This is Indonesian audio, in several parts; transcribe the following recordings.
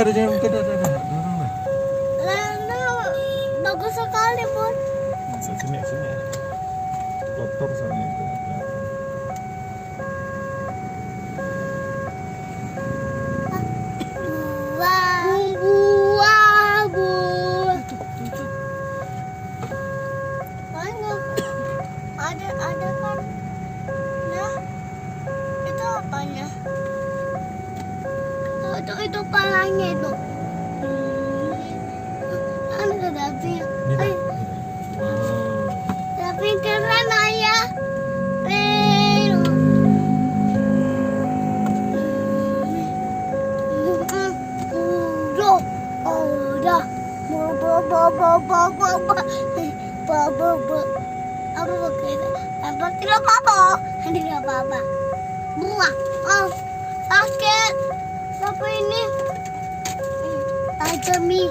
buka deh, jangan buka dah. Dorong dah. Bagus sekali, Bun. Sini. Kotor soalnya itu. Buah, Bun. Ada kan? Nah, itu apanya? Itu palanya itu. Ada tapi. Tapi keren ayah. Tidak apa-apa. Buah. Oh, sakit. Apa ini? Tajam nih.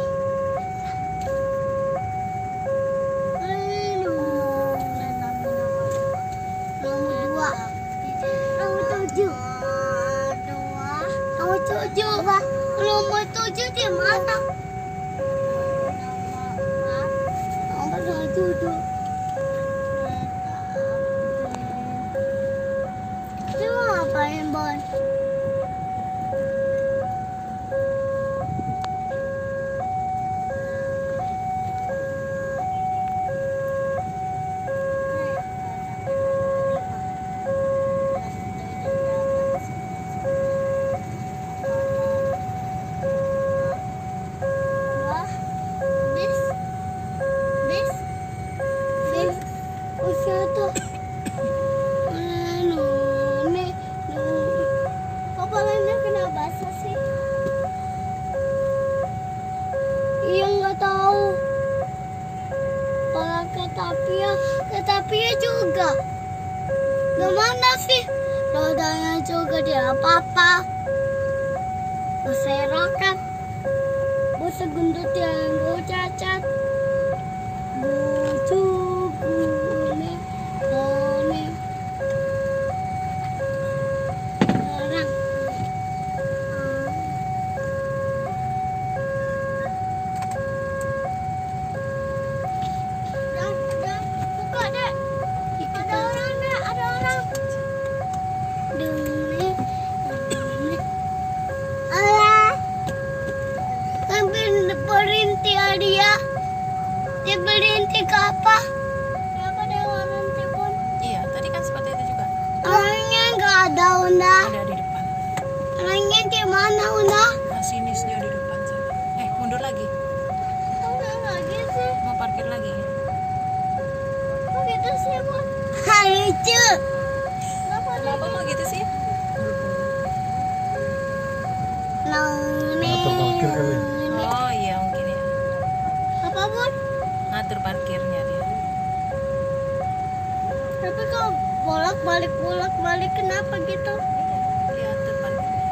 Nomor 7 di mana? Nomor 7. Itu mau ngapain, Bon? Ketapia juga. Gimana sih? Rodanya juga tidak apa-apa. Berserakan. Bersegundut yang gue cacat. Bucu kuning. Orang. Dia berhenti ke apa? Kenapa dia berhenti, Bun? Iya, tadi kan seperti itu juga. Orangnya nggak ada, Unda. Ada di depan. Orangnya di mana, Unda? Nah, sini dia di depan sana. Mundur lagi. Mundur lagi sih. Mau parkir lagi. Kok gitu sih, Bun? Lucu. Kenapa mau gitu sih? Atau parkir kali. Oh iya, mungkin ya. Apa, Bun? Ngatur parkirnya dia. Tapi kok bolak-balik kenapa gitu? Dia atur parkirnya.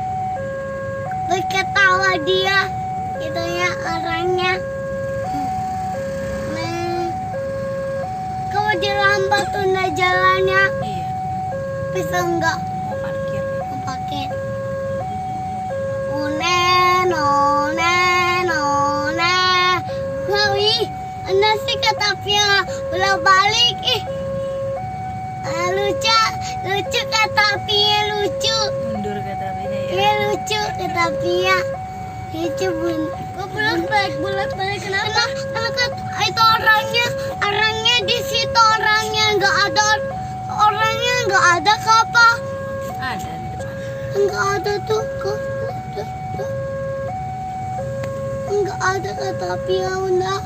Berketawa dia. Itu ya orangnya. Kalau dilambat tunda jalannya, Iya, bisa enggak mau parkir. pakai? Anda sih ketapia bolak balik lucu ketapia lucu. Mundur kata beda ya. Iya lucu ketapia. Lucu, Bun. Kok bolak balik kenapa? Karena itu orangnya di situ orangnya nggak ada apa? Ada di depan. Nggak ada tuh. Nggak ada ketapia, Unda.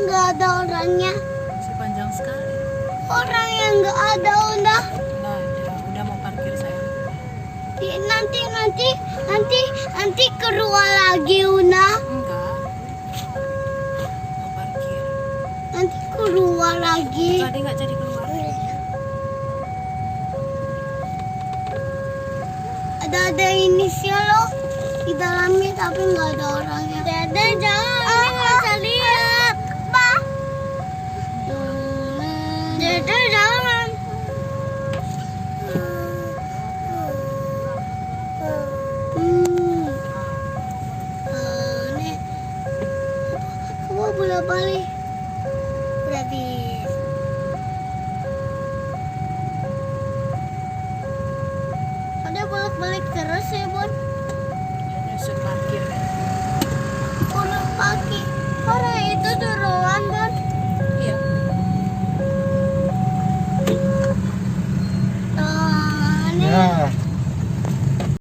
Nggak ada orangnya. Masih panjang sekali. Orang yang nggak ada, Unda. Nah, udah mau parkir saya. Nanti keluar lagi, Unda. Enggak. Mau parkir. Nanti keluar lagi. Tadi nggak jadi keluar. Ada inisial loh di dalamnya tapi nggak ada orangnya. Dede jangan, nggak bisa lihat. Pak. Dede jangan. bolak balik.